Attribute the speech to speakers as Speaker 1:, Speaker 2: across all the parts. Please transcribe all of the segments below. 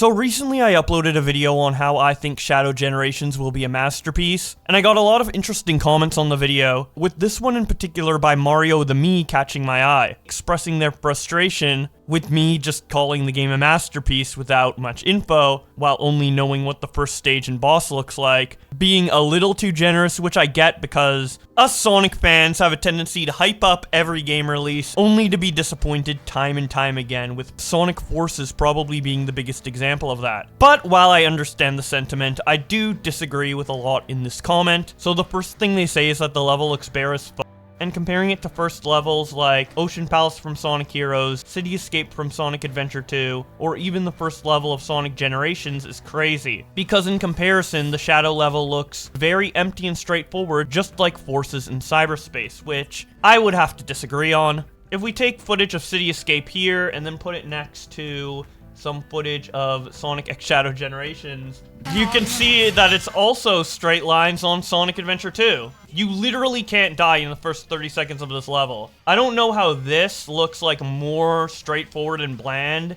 Speaker 1: So recently I uploaded a video on how I think Shadow Generations will be a masterpiece, and I got a lot of interesting comments on the video, with this one in particular by Mario the Me catching my eye, expressing their frustration with me just calling the game a masterpiece without much info, while only knowing what the first stage and boss looks like, being a little too generous, which I get because us Sonic fans have a tendency to hype up every game release, only to be disappointed time and time again, with Sonic Forces probably being the biggest example of that. But while I understand the sentiment, I do disagree with a lot in this comment. So the first thing they say is that the level looks bare as fuck, and comparing it to first levels like Ocean Palace from Sonic Heroes, City Escape from Sonic Adventure 2, or even the first level of Sonic Generations is crazy. Because in comparison, the Shadow level looks very empty and straightforward, just like Forces in cyberspace, which I would have to disagree on. If we take footage of City Escape here and then put it next to some footage of Sonic X Shadow Generations, you can see that it's also straight lines on Sonic Adventure 2. You literally can't die in the first 30 seconds of this level. I don't know how this looks like more straightforward and bland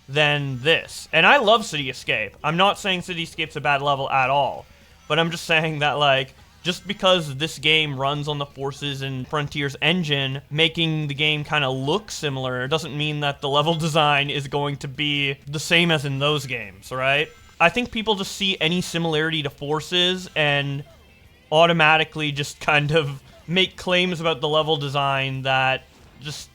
Speaker 1: than this. And I love City Escape. I'm not saying City Escape's a bad level at all, but I'm just saying that, like, just because this game runs on the Forces and Frontiers engine, making the game kind of look similar doesn't mean that the level design is going to be the same as in those games, right? I think people just see any similarity to Forces and automatically just kind of make claims about the level design that just,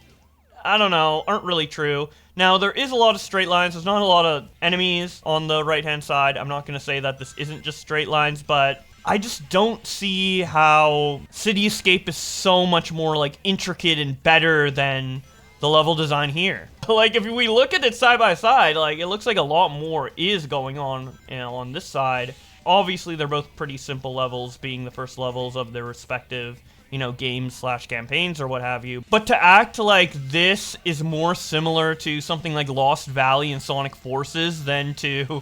Speaker 1: I don't know, aren't really true. Now, there is a lot of straight lines. There's not a lot of enemies on the right-hand side. I'm not going to say that this isn't just straight lines, but I just don't see how City Escape is so much more, like, intricate and better than the level design here. Like, if we look at it side by side, like, it looks like a lot more is going on, you know, on this side. Obviously, they're both pretty simple levels, being the first levels of their respective, you know, games/campaigns or what have you. But to act like this is more similar to something like Lost Valley and Sonic Forces than to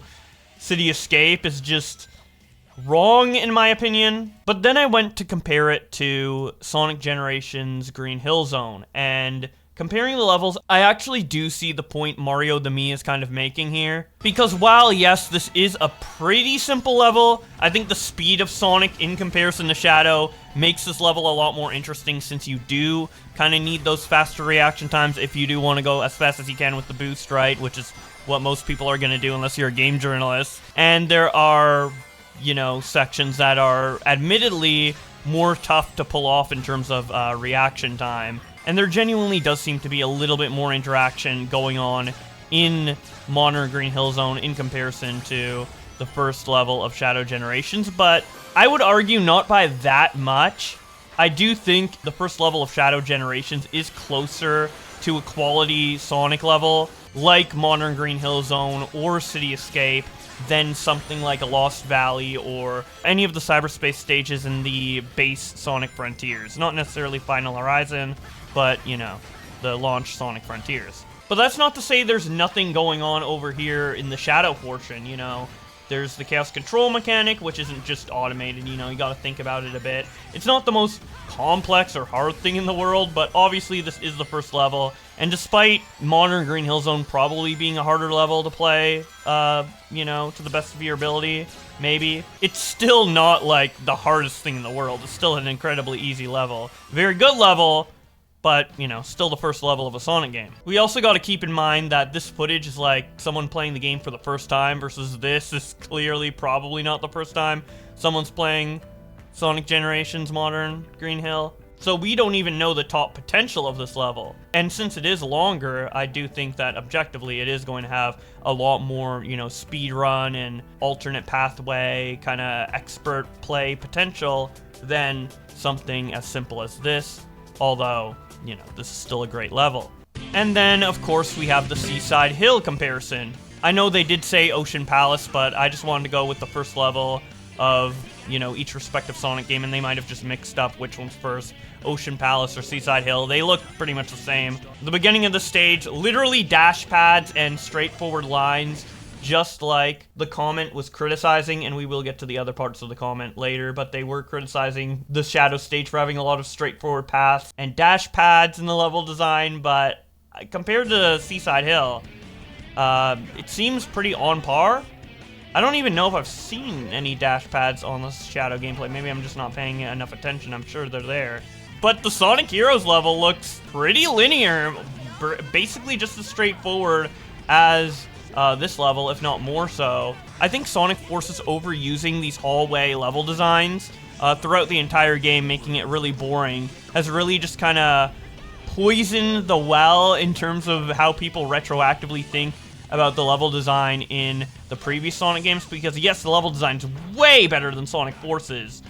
Speaker 1: City Escape is just wrong, in my opinion. But then I went to compare it to Sonic Generations Green Hill Zone, and comparing the levels, I actually do see the point Mario the Me is kind of making here. Because while, yes, this is a pretty simple level, I think the speed of Sonic in comparison to Shadow makes this level a lot more interesting, since you do kind of need those faster reaction times if you do want to go as fast as you can with the boost, right? Which is what most people are going to do unless you're a game journalist. And there are, you know, sections that are admittedly more tough to pull off in terms of reaction time. And there genuinely does seem to be a little bit more interaction going on in Modern Green Hill Zone in comparison to the first level of Shadow Generations, but I would argue not by that much. I do think the first level of Shadow Generations is closer to a quality Sonic level, like Modern Green Hill Zone or City Escape, than something like a Lost Valley or any of the cyberspace stages in the base Sonic Frontiers. Not necessarily Final Horizon, but, you know, the launch Sonic Frontiers. But that's not to say there's nothing going on over here in the Shadow portion, you know. There's the Chaos Control mechanic, which isn't just automated, you know, you gotta think about it a bit. It's not the most complex or hard thing in the world, but obviously this is the first level, and despite Modern Green Hill Zone probably being a harder level to play, you know, to the best of your ability, maybe, it's still not, like, the hardest thing in the world. It's still an incredibly easy level. Very good level, but, you know, still the first level of a Sonic game. We also got to keep in mind that this footage is like someone playing the game for the first time, versus this is clearly probably not the first time someone's playing Sonic Generations Modern Green Hill. So we don't even know the top potential of this level. And since it is longer, I do think that objectively it is going to have a lot more, you know, speed run and alternate pathway, kind of expert play potential than something as simple as this. Although, you know, this is still a great level. And then, of course, we have the Seaside Hill comparison. I know they did say Ocean Palace, but I just wanted to go with the first level of, you know, each respective Sonic game, and they might have just mixed up which one's first, Ocean Palace or Seaside Hill. They look pretty much the same. The beginning of the stage, literally dash pads and straightforward lines, just like the comment was criticizing, and we will get to the other parts of the comment later, but they were criticizing the Shadow stage for having a lot of straightforward paths and dash pads in the level design, but compared to Seaside Hill, It seems pretty on par. I don't even know if I've seen any dash pads on the Shadow gameplay. Maybe I'm just not paying enough attention. I'm sure they're there. But the Sonic Heroes level looks pretty linear. Basically just as straightforward as this level, if not more so. I think Sonic Forces overusing these hallway level designs throughout the entire game, making it really boring, has really just kind of poisoned the well in terms of how people retroactively think about the level design in the previous Sonic games, because yes, the level design's way better than Sonic Forces,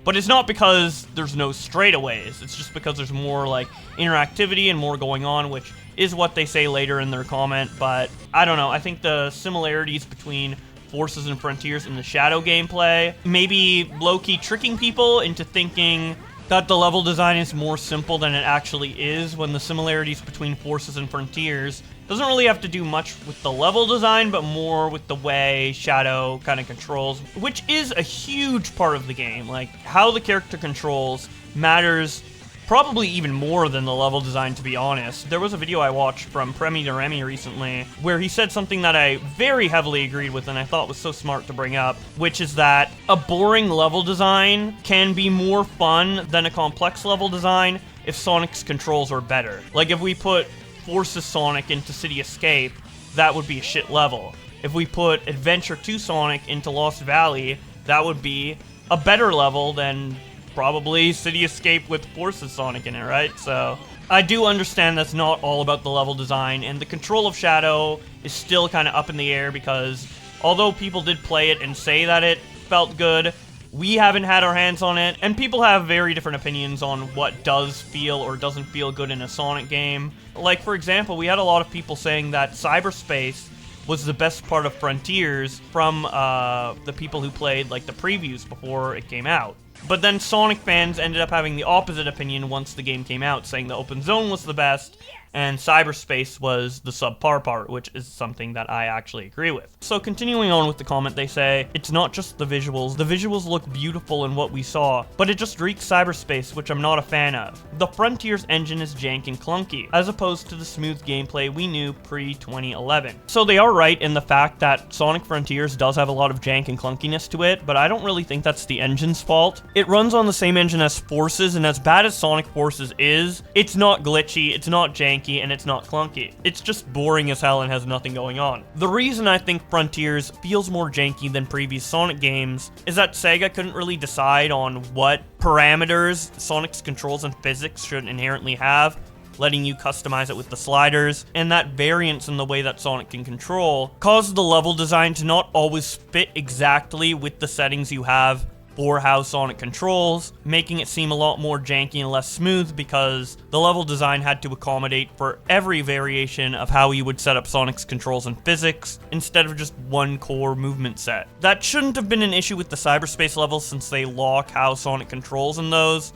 Speaker 1: but it's not because there's no straightaways, it's just because there's more like interactivity and more going on, which is what they say later in their comment. But I don't know, I think the similarities between Forces and Frontiers in the Shadow gameplay maybe low-key tricking people into thinking that the level design is more simple than it actually is, when the similarities between Forces and Frontiers doesn't really have to do much with the level design, but more with the way Shadow kind of controls, which is a huge part of the game. Like, how the character controls matters probably even more than the level design, to be honest. There was a video I watched from Premi to Remy recently where he said something that I very heavily agreed with and I thought was so smart to bring up, which is that a boring level design can be more fun than a complex level design if Sonic's controls are better. Like, if we put Forces Sonic into City Escape, that would be a shit level. If we put Adventure 2 Sonic into Lost Valley, that would be a better level than probably City Escape with Forces Sonic in it, right? So I do understand that's not all about the level design, and the control of Shadow is still kind of up in the air, because although people did play it and say that it felt good, we haven't had our hands on it, and people have very different opinions on what does feel or doesn't feel good in a Sonic game. Like, for example, we had a lot of people saying that Cyberspace was the best part of Frontiers from the people who played, like, the previews before it came out. But then Sonic fans ended up having the opposite opinion once the game came out, saying the open zone was the best, and Cyberspace was the subpar part, which is something that I actually agree with. So continuing on with the comment, they say, it's not just the visuals. The visuals look beautiful in what we saw, but it just reeks Cyberspace, which I'm not a fan of. The Frontiers engine is jank and clunky, as opposed to the smooth gameplay we knew pre-2011. So they are right in the fact that Sonic Frontiers does have a lot of jank and clunkiness to it, but I don't really think that's the engine's fault. It runs on the same engine as Forces, and as bad as Sonic Forces is, it's not glitchy, it's not janky, and it's not clunky. It's just boring as hell and has nothing going on. The reason I think Frontiers feels more janky than previous Sonic games is that Sega couldn't really decide on what parameters Sonic's controls and physics should inherently have, letting you customize it with the sliders, and that variance in the way that Sonic can control caused the level design to not always fit exactly with the settings you have for how Sonic controls, making it seem a lot more janky and less smooth, because the level design had to accommodate for every variation of how you would set up Sonic's controls and physics, instead of just one core movement set. That shouldn't have been an issue with the Cyberspace levels, since they lock how Sonic controls in those,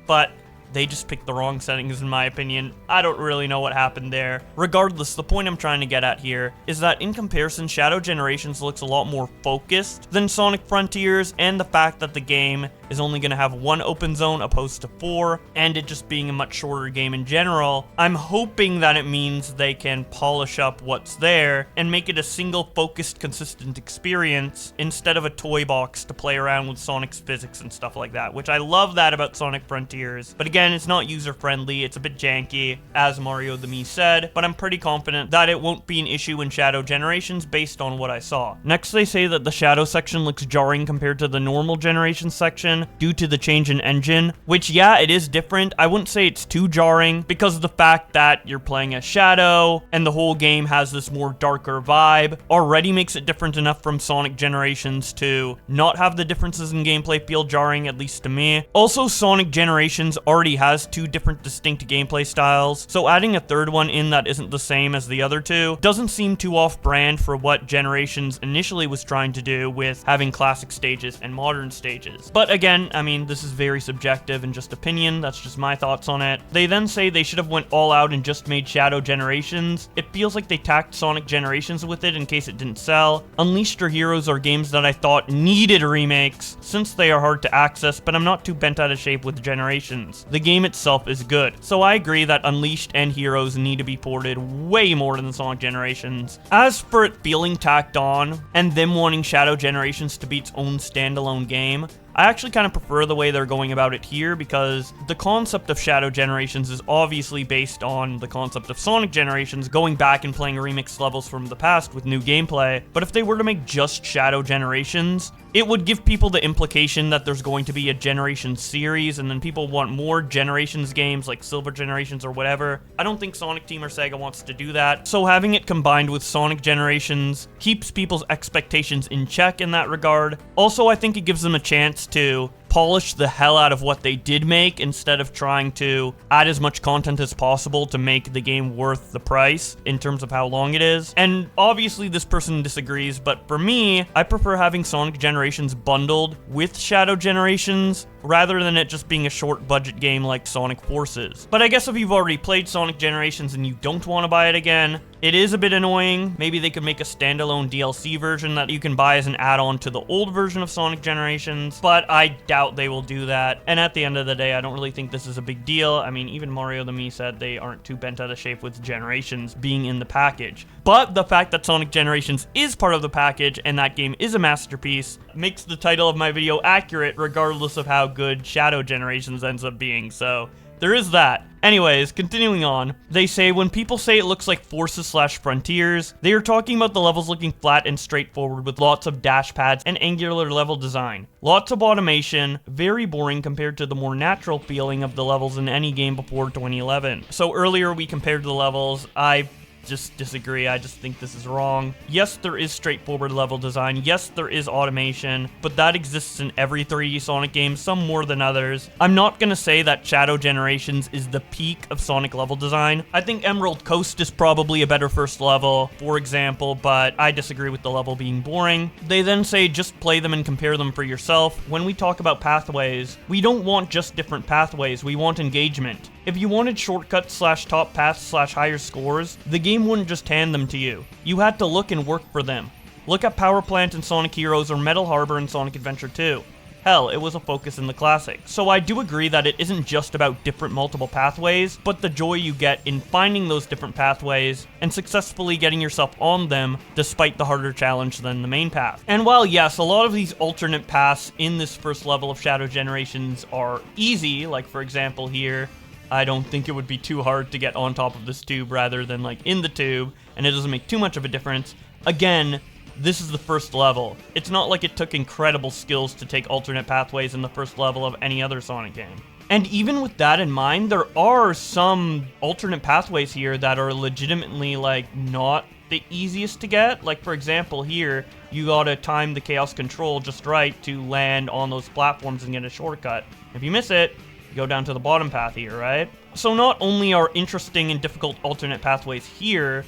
Speaker 1: but they just picked the wrong settings in my opinion. I don't really know what happened there. Regardless, the point I'm trying to get at here is that in comparison, Shadow Generations looks a lot more focused than Sonic Frontiers, and the fact that the game is only going to have one open zone opposed to 4, and it just being a much shorter game in general, I'm hoping that it means they can polish up what's there and make it a single focused, consistent experience instead of a toy box to play around with Sonic's physics and stuff like that, which I love that about Sonic Frontiers. But again, it's not user-friendly, it's a bit janky, as Mario the Me said, but I'm pretty confident that it won't be an issue in Shadow Generations based on what I saw. Next, they say that the Shadow section looks jarring compared to the normal Generations section due to the change in engine, which yeah, it is different. I wouldn't say it's too jarring because of the fact that you're playing as Shadow and the whole game has this more darker vibe already makes it different enough from Sonic Generations to not have the differences in gameplay feel jarring, at least to me. Also, Sonic Generations already has two different distinct gameplay styles, so adding a third one in that isn't the same as the other two doesn't seem too off-brand for what Generations initially was trying to do with having classic stages and modern stages. But again, I mean, this is very subjective and just opinion, that's just my thoughts on it. They then say they should have went all out and just made Shadow Generations. It feels like they tacked Sonic Generations with it in case it didn't sell. Unleashed or Heroes are games that I thought needed remakes, since they are hard to access, but I'm not too bent out of shape with Generations. The The game itself is good. So I agree that Unleashed and Heroes need to be ported way more than Sonic Generations. As for it feeling tacked on, and them wanting Shadow Generations to be its own standalone game, I actually kind of prefer the way they're going about it here, because the concept of Shadow Generations is obviously based on the concept of Sonic Generations, going back and playing remixed levels from the past with new gameplay. But if they were to make just Shadow Generations, it would give people the implication that there's going to be a Generations series, and then people want more Generations games like Silver Generations or whatever. I don't think Sonic Team or Sega wants to do that, so having it combined with Sonic Generations keeps people's expectations in check in that regard. Also, I think it gives them a chance to polish the hell out of what they did make instead of trying to add as much content as possible to make the game worth the price in terms of how long it is. And obviously this person disagrees, but for me, I prefer having Sonic Generations bundled with Shadow Generations rather than it just being a short budget game like Sonic Forces. But I guess if you've already played Sonic Generations and you don't want to buy it again, it is a bit annoying. Maybe they could make a standalone DLC version that you can buy as an add-on to the old version of Sonic Generations, but I doubt they will do that. And at the end of the day, I don't really think this is a big deal. I mean, even Mario the Me said they aren't too bent out of shape with Generations being in the package. But the fact that Sonic Generations is part of the package and that game is a masterpiece makes the title of my video accurate regardless of how good Shadow Generations ends up being, so there is that. Anyways, continuing on, they say when people say it looks like Forces/Frontiers, they are talking about the levels looking flat and straightforward with lots of dash pads and angular level design. Lots of automation, very boring compared to the more natural feeling of the levels in any game before 2011. So earlier we compared the levels. I just disagree. I just think this is wrong. Yes, there is straightforward level design. Yes, there is automation, but that exists in every 3D Sonic game, some more than others. I'm not gonna say that Shadow Generations is the peak of Sonic level design. I think Emerald Coast is probably a better first level, for example, but I disagree with the level being boring. They then say just play them and compare them for yourself. When we talk about pathways, we don't want just different pathways, we want engagement. If you wanted shortcuts/top paths/higher scores, the game wouldn't just hand them to you. You had to look and work for them. Look at Power Plant in Sonic Heroes or Metal Harbor in Sonic Adventure 2. Hell, it was a focus in the classic. So I do agree that it isn't just about different multiple pathways, but the joy you get in finding those different pathways and successfully getting yourself on them despite the harder challenge than the main path. And while yes, a lot of these alternate paths in this first level of Shadow Generations are easy, like for example here, I don't think it would be too hard to get on top of this tube rather than like in the tube, and it doesn't make too much of a difference. Again, this is the first level. It's not like it took incredible skills to take alternate pathways in the first level of any other Sonic game. And even with that in mind, there are some alternate pathways here that are legitimately like not the easiest to get. Like for example here, you gotta time the Chaos Control just right to land on those platforms and get a shortcut. If you miss it, you go down to the bottom path here, right? So not only are interesting and difficult alternate pathways here,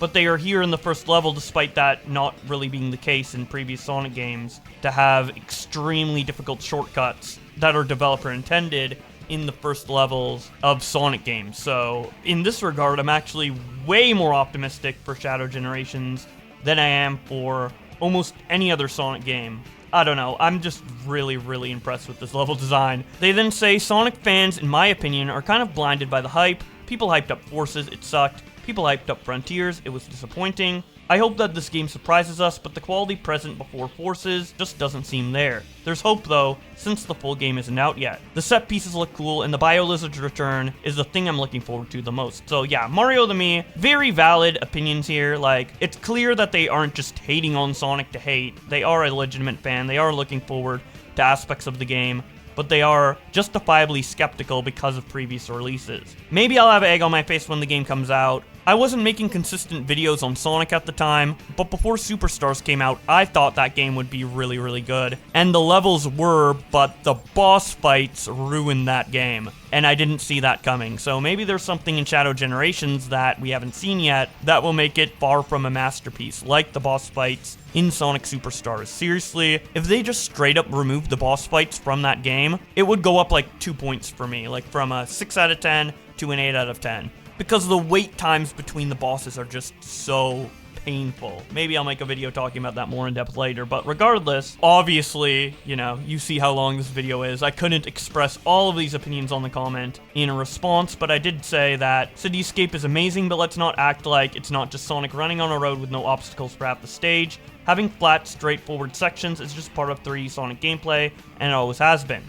Speaker 1: but they are here in the first level despite that not really being the case in previous Sonic games, to have extremely difficult shortcuts that are developer intended in the first levels of Sonic games. So in this regard, I'm actually way more optimistic for Shadow Generations than I am for almost any other Sonic game. I don't know, I'm just really impressed with this level design. They then say Sonic fans, in my opinion, are kind of blinded by the hype. People hyped up Forces, it sucked. People hyped up Frontiers, it was disappointing. I hope that this game surprises us, but the quality present before Forces just doesn't seem there. There's hope though, since the full game isn't out yet. The set pieces look cool, and the BioLizard's return is the thing I'm looking forward to the most. So yeah, Mario the Me, very valid opinions here. Like, it's clear that they aren't just hating on Sonic to hate. They are a legitimate fan, they are looking forward to aspects of the game, but they are justifiably skeptical because of previous releases. Maybe I'll have egg on my face when the game comes out. I wasn't making consistent videos on Sonic at the time, but before Superstars came out, I thought that game would be really good. And the levels were, but the boss fights ruined that game. And I didn't see that coming, so maybe there's something in Shadow Generations that we haven't seen yet that will make it far from a masterpiece, like the boss fights in Sonic Superstars. Seriously, if they just straight up removed the boss fights from that game, it would go up like 2 points for me, like from a 6 out of 10 to an 8 out of 10. Because the wait times between the bosses are just so painful. Maybe I'll make a video talking about that more in depth later, but regardless, obviously, you know, you see how long this video is. I couldn't express all of these opinions on the comment in a response, but I did say that Cityscape is amazing, but let's not act like it's not just Sonic running on a road with no obstacles for half the stage. Having flat, straightforward sections is just part of 3D Sonic gameplay, and it always has been.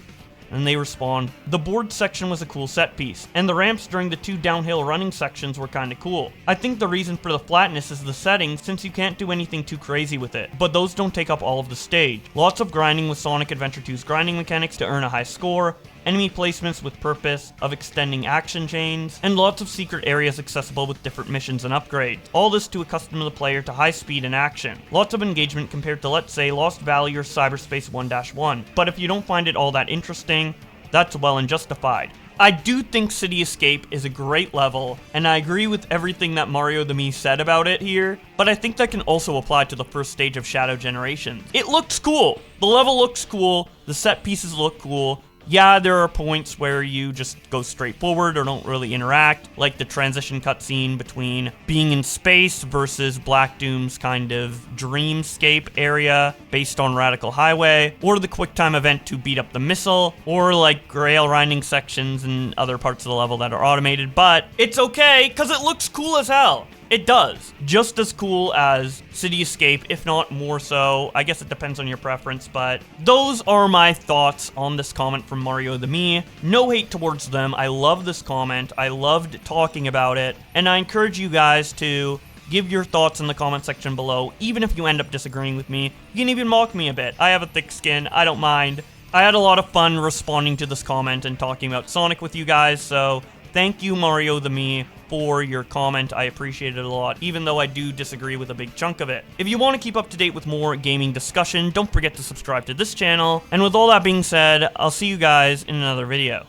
Speaker 1: And they respond, the board section was a cool set piece, and the ramps during the 2 downhill running sections were kinda cool. I think the reason for the flatness is the settings, since you can't do anything too crazy with it, but those don't take up all of the stage. Lots of grinding with Sonic Adventure 2's grinding mechanics to earn a high score, enemy placements with purpose of extending action chains, and lots of secret areas accessible with different missions and upgrades. All this to accustom the player to high speed and action. Lots of engagement compared to, let's say, Lost Valley or Cyberspace 1-1. But if you don't find it all that interesting, that's well and justified. I do think City Escape is a great level, and I agree with everything that Mario the Me said about it here, but I think that can also apply to the first stage of Shadow Generations. It looks cool. The level looks cool. The set pieces look cool. Yeah, there are points where you just go straight forward or don't really interact, like the transition cutscene between being in space versus Black Doom's kind of dreamscape area based on Radical Highway, or the QuickTime event to beat up the missile, or like grail grinding sections and other parts of the level that are automated, but it's okay, because it looks cool as hell. It does. Just as cool as City Escape, if not more so. I guess it depends on your preference, but those are my thoughts on this comment from Mario the Me. No hate towards them. I love this comment. I loved talking about it, and I encourage you guys to give your thoughts in the comment section below, even if you end up disagreeing with me. You can even mock me a bit. I have a thick skin. I don't mind. I had a lot of fun responding to this comment and talking about Sonic with you guys, so thank you, Mario the Me, for your comment. I appreciate it a lot, even though I do disagree with a big chunk of it. If you want to keep up to date with more gaming discussion, don't forget to subscribe to this channel. And with all that being said, I'll see you guys in another video.